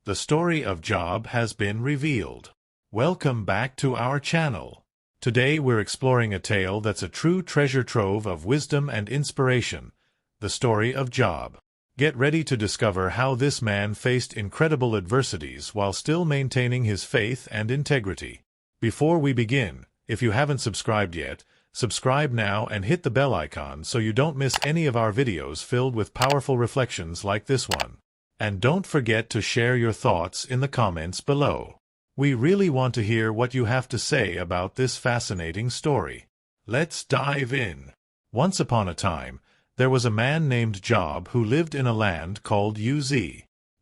the story of Job has been revealed. Welcome back to our channel. Today we're exploring a tale that's a true treasure trove of wisdom and inspiration, the story of Job. Get ready to discover how this man faced incredible adversities while still maintaining his faith and integrity. Before we begin, if you haven't subscribed yet, subscribe now and hit the bell icon so you don't miss any of our videos filled with powerful reflections like this one. And don't forget to share your thoughts in the comments below. We really want to hear what you have to say about this fascinating story. Let's dive in. Once upon a time, there was a man named Job who lived in a land called Uz.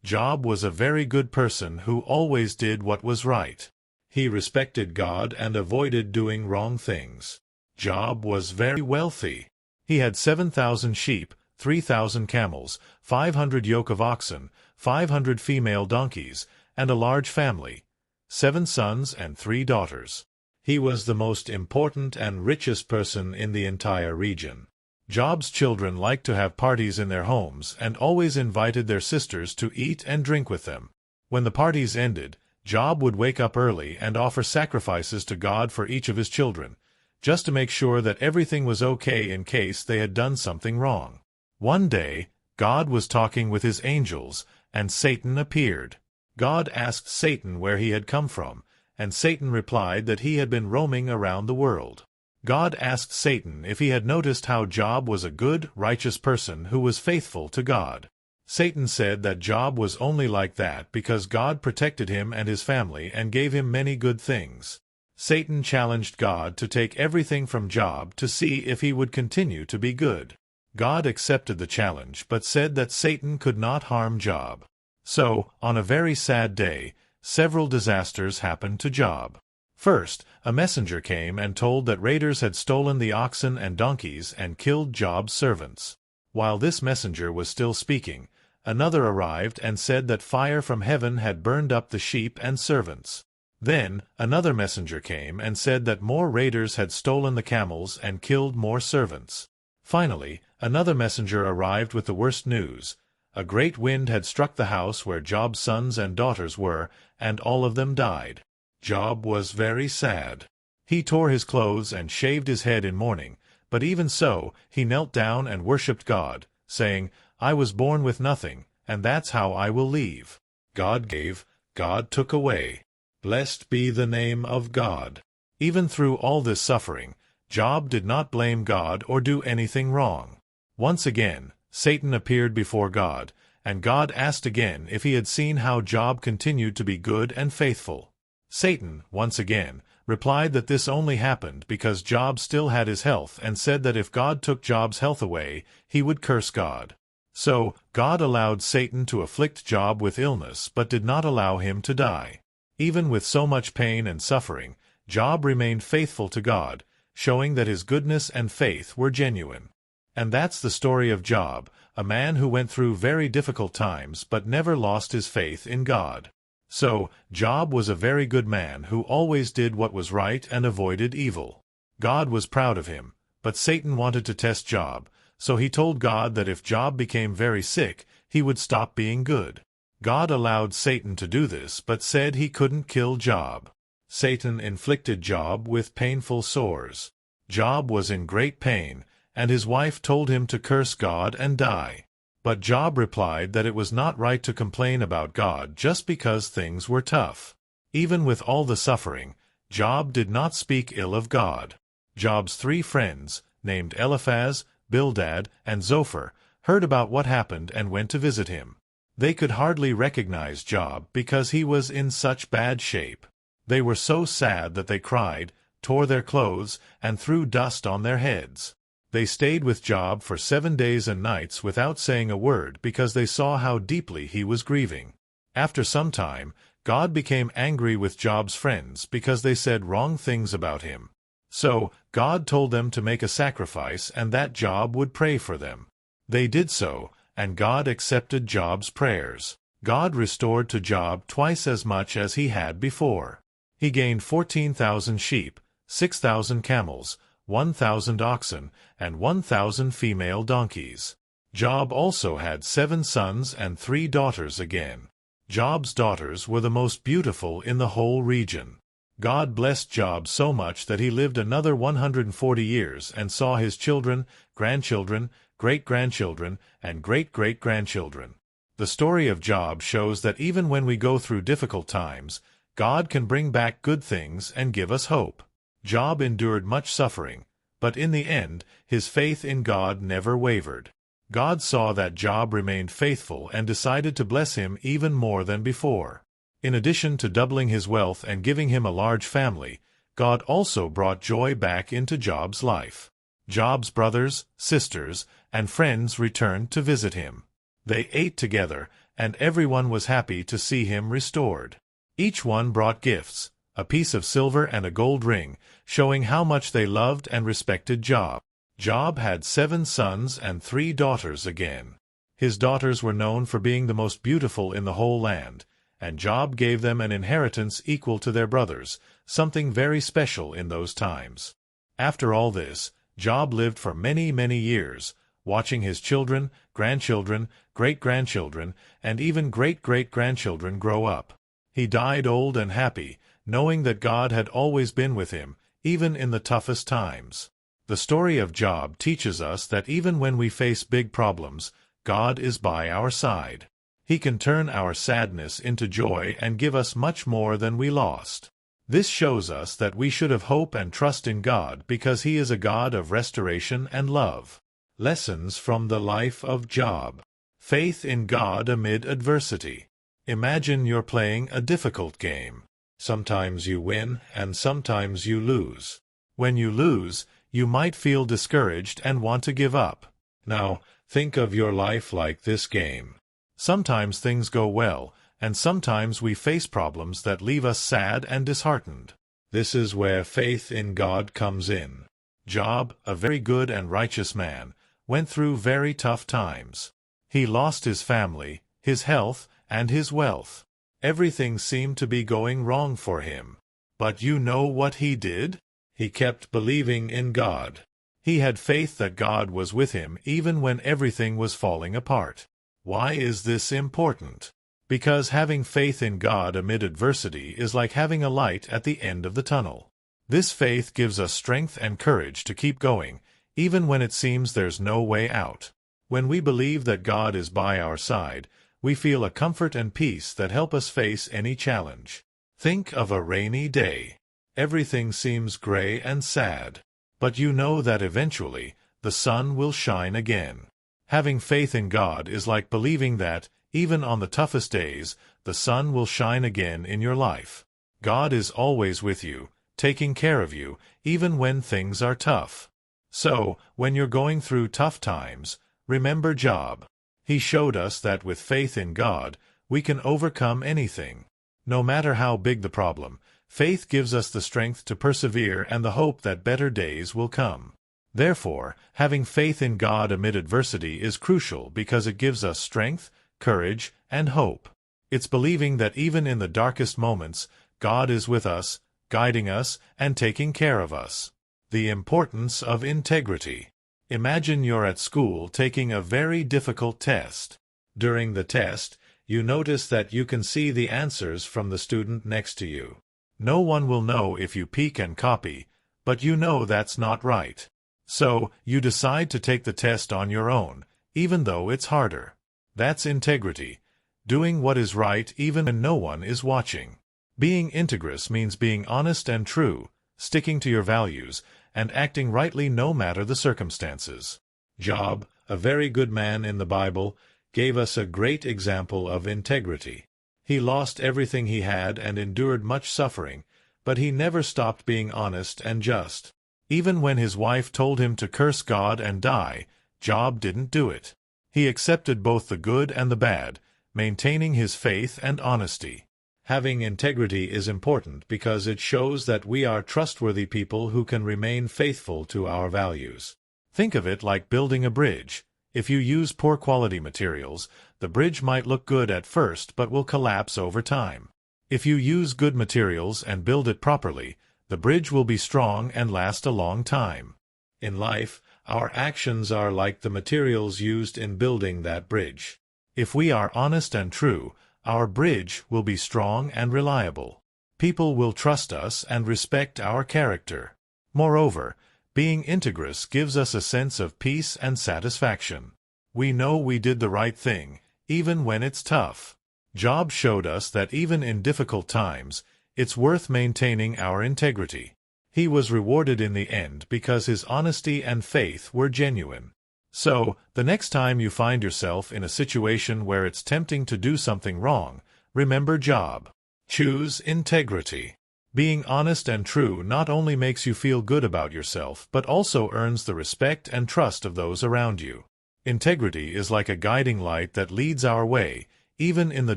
Job was a very good person who always did what was right. He respected God and avoided doing wrong things. Job was very wealthy. He had 7,000 sheep, 3,000 camels, 500 yoke of oxen, 500 female donkeys, and a large family, 7 sons and 3 daughters. He was the most important and richest person in the entire region. Job's children liked to have parties in their homes and always invited their sisters to eat and drink with them. When the parties ended, Job would wake up early and offer sacrifices to God for each of his children, just to make sure that everything was okay in case they had done something wrong. One day, God was talking with his angels, and Satan appeared. God asked Satan where he had come from, and Satan replied that he had been roaming around the world. God asked Satan if he had noticed how Job was a good, righteous person who was faithful to God. Satan said that Job was only like that because God protected him and his family and gave him many good things. Satan challenged God to take everything from Job to see if he would continue to be good. God accepted the challenge but said that Satan could not harm Job. So, on a very sad day, several disasters happened to Job. First, a messenger came and told that raiders had stolen the oxen and donkeys and killed Job's servants. While this messenger was still speaking, another arrived and said that fire from heaven had burned up the sheep and servants. Then, another messenger came and said that more raiders had stolen the camels and killed more servants. Finally, another messenger arrived with the worst news. A great wind had struck the house where Job's sons and daughters were, and all of them died. Job was very sad. He tore his clothes and shaved his head in mourning, but even so, he knelt down and worshipped God, saying, "I was born with nothing, and that's how I will leave. God gave, God took away. Blessed be the name of God." Even through all this suffering, Job did not blame God or do anything wrong. Once again, Satan appeared before God, and God asked again if he had seen how Job continued to be good and faithful. Satan, once again, replied that this only happened because Job still had his health and said that if God took Job's health away, he would curse God. So, God allowed Satan to afflict Job with illness but did not allow him to die. Even with so much pain and suffering, Job remained faithful to God, showing that his goodness and faith were genuine. And that's the story of Job, a man who went through very difficult times but never lost his faith in God. So, Job was a very good man who always did what was right and avoided evil. God was proud of him, but Satan wanted to test Job, so he told God that if Job became very sick, he would stop being good. God allowed Satan to do this but said he couldn't kill Job. Satan inflicted Job with painful sores. Job was in great pain, and his wife told him to curse God and die. But Job replied that it was not right to complain about God just because things were tough. Even with all the suffering, Job did not speak ill of God. Job's 3 friends, named Eliphaz, Bildad, and Zophar, heard about what happened and went to visit him. They could hardly recognize Job because he was in such bad shape. They were so sad that they cried, tore their clothes, and threw dust on their heads. They stayed with Job for 7 days and nights without saying a word because they saw how deeply he was grieving. After some time, God became angry with Job's friends because they said wrong things about him. So, God told them to make a sacrifice and that Job would pray for them. They did so, and God accepted Job's prayers. God restored to Job twice as much as he had before. He gained 14,000 sheep, 6,000 camels, 1,000 oxen, and 1,000 female donkeys. Job also had 7 sons and 3 daughters again. Job's daughters were the most beautiful in the whole region. God blessed Job so much that he lived another 140 years and saw his children, grandchildren, great-grandchildren, and great-great-grandchildren. The story of Job shows that even when we go through difficult times, God can bring back good things and give us hope. Job endured much suffering, but in the end, his faith in God never wavered. God saw that Job remained faithful and decided to bless him even more than before. In addition to doubling his wealth and giving him a large family, God also brought joy back into Job's life. Job's brothers, sisters, and friends returned to visit him. They ate together, and everyone was happy to see him restored. Each one brought gifts, a piece of silver and a gold ring, showing how much they loved and respected Job. Job had 7 sons and 3 daughters again. His daughters were known for being the most beautiful in the whole land, and Job gave them an inheritance equal to their brothers, something very special in those times. After all this, Job lived for many, many years, watching his children, grandchildren, great-grandchildren, and even great-great-grandchildren grow up. He died old and happy, knowing that God had always been with him, even in the toughest times. The story of Job teaches us that even when we face big problems, God is by our side. He can turn our sadness into joy and give us much more than we lost. This shows us that we should have hope and trust in God because He is a God of restoration and love. Lessons from the life of Job. Faith in God amid adversity. Imagine you're playing a difficult game. Sometimes you win and sometimes you lose. When you lose, you might feel discouraged and want to give up. Now, think of your life like this game. Sometimes things go well, and sometimes we face problems that leave us sad and disheartened. This is where faith in God comes in. Job, a very good and righteous man, went through very tough times. He lost his family, his health, and his wealth. Everything seemed to be going wrong for him. But you know what he did? He kept believing in God. He had faith that God was with him even when everything was falling apart. Why is this important? Because having faith in God amid adversity is like having a light at the end of the tunnel. This faith gives us strength and courage to keep going, even when it seems there's no way out. When we believe that God is by our side, we feel a comfort and peace that help us face any challenge. Think of a rainy day. Everything seems gray and sad. But you know that eventually, the sun will shine again. Having faith in God is like believing that, even on the toughest days, the sun will shine again in your life. God is always with you, taking care of you, even when things are tough. So, when you're going through tough times, remember Job. He showed us that with faith in God, we can overcome anything. No matter how big the problem, faith gives us the strength to persevere and the hope that better days will come. Therefore, having faith in God amid adversity is crucial because it gives us strength, courage, and hope. It's believing that even in the darkest moments, God is with us, guiding us, and taking care of us. The importance of integrity. Imagine you're at school taking a very difficult test. During the test, you notice that you can see the answers from the student next to you. No one will know if you peek and copy, but you know that's not right. So, you decide to take the test on your own, even though it's harder. That's integrity, doing what is right even when no one is watching. Being integrous means being honest and true, sticking to your values, and acting rightly no matter the circumstances. Job, a very good man in the Bible, gave us a great example of integrity. He lost everything he had and endured much suffering, but he never stopped being honest and just. Even when his wife told him to curse God and die, Job didn't do it. He accepted both the good and the bad, maintaining his faith and honesty. Having integrity is important because it shows that we are trustworthy people who can remain faithful to our values. Think of it like building a bridge. If you use poor quality materials, the bridge might look good at first but will collapse over time. If you use good materials and build it properly, the bridge will be strong and last a long time. In life, our actions are like the materials used in building that bridge. If we are honest and true, Our bridge will be strong and reliable. People will trust us and respect our character. Moreover, being integrous gives us a sense of peace and satisfaction. We know we did the right thing, even when it's tough. Job showed us that even in difficult times, it's worth maintaining our integrity. He was rewarded in the end because his honesty and faith were genuine. So, the next time you find yourself in a situation where it's tempting to do something wrong, remember Job. Choose integrity. Being honest and true not only makes you feel good about yourself but also earns the respect and trust of those around you. Integrity is like a guiding light that leads our way, even in the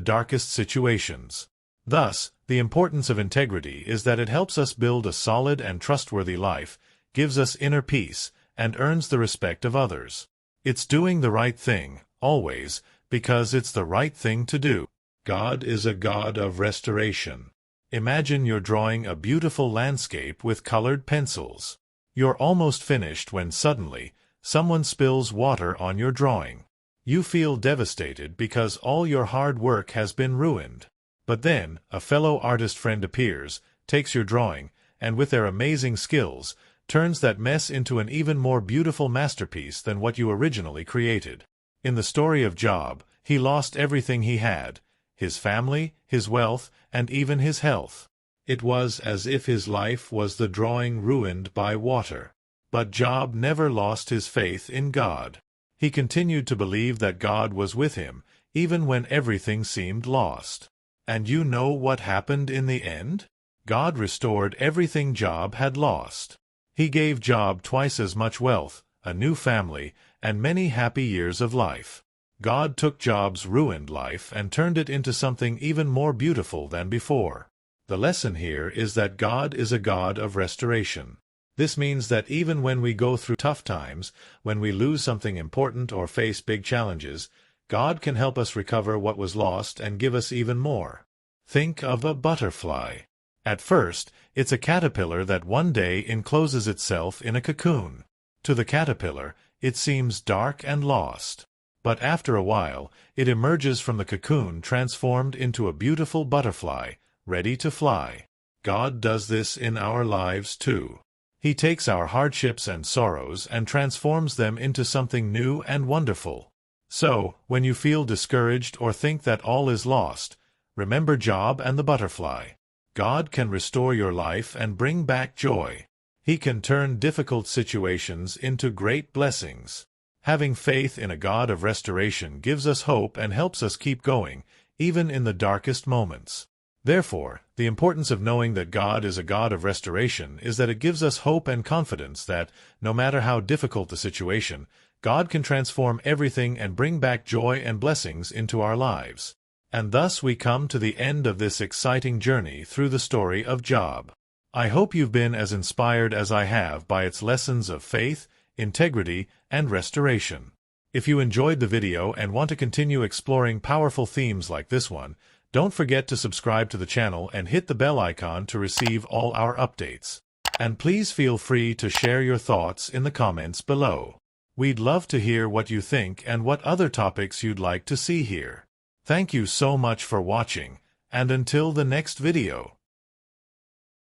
darkest situations. Thus, the importance of integrity is that it helps us build a solid and trustworthy life, gives us inner peace, and earns the respect of others. It's doing the right thing, always, because it's the right thing to do. God is a God of restoration. Imagine you're drawing a beautiful landscape with colored pencils. You're almost finished when suddenly, someone spills water on your drawing. You feel devastated because all your hard work has been ruined. But then, a fellow artist friend appears, takes your drawing, and with their amazing skills, turns that mess into an even more beautiful masterpiece than what you originally created. In the story of Job, he lost everything he had, his family, his wealth, and even his health. It was as if his life was the drawing ruined by water. But Job never lost his faith in God. He continued to believe that God was with him, even when everything seemed lost. And you know what happened in the end? God restored everything Job had lost. He gave Job twice as much wealth, a new family, and many happy years of life. God took Job's ruined life and turned it into something even more beautiful than before. The lesson here is that God is a God of restoration. This means that even when we go through tough times, when we lose something important or face big challenges, God can help us recover what was lost and give us even more. Think of a butterfly. At first, it's a caterpillar that one day encloses itself in a cocoon. To the caterpillar, it seems dark and lost. But after a while, it emerges from the cocoon transformed into a beautiful butterfly, ready to fly. God does this in our lives too. He takes our hardships and sorrows and transforms them into something new and wonderful. So, when you feel discouraged or think that all is lost, remember Job and the butterfly. God can restore your life and bring back joy. He can turn difficult situations into great blessings. Having faith in a God of restoration gives us hope and helps us keep going, even in the darkest moments. Therefore, the importance of knowing that God is a God of restoration is that it gives us hope and confidence that, no matter how difficult the situation, God can transform everything and bring back joy and blessings into our lives. And thus we come to the end of this exciting journey through the story of Job. I hope you've been as inspired as I have by its lessons of faith, integrity, and restoration. If you enjoyed the video and want to continue exploring powerful themes like this one, don't forget to subscribe to the channel and hit the bell icon to receive all our updates. And please feel free to share your thoughts in the comments below. We'd love to hear what you think and what other topics you'd like to see here. Thank you so much for watching, and until the next video.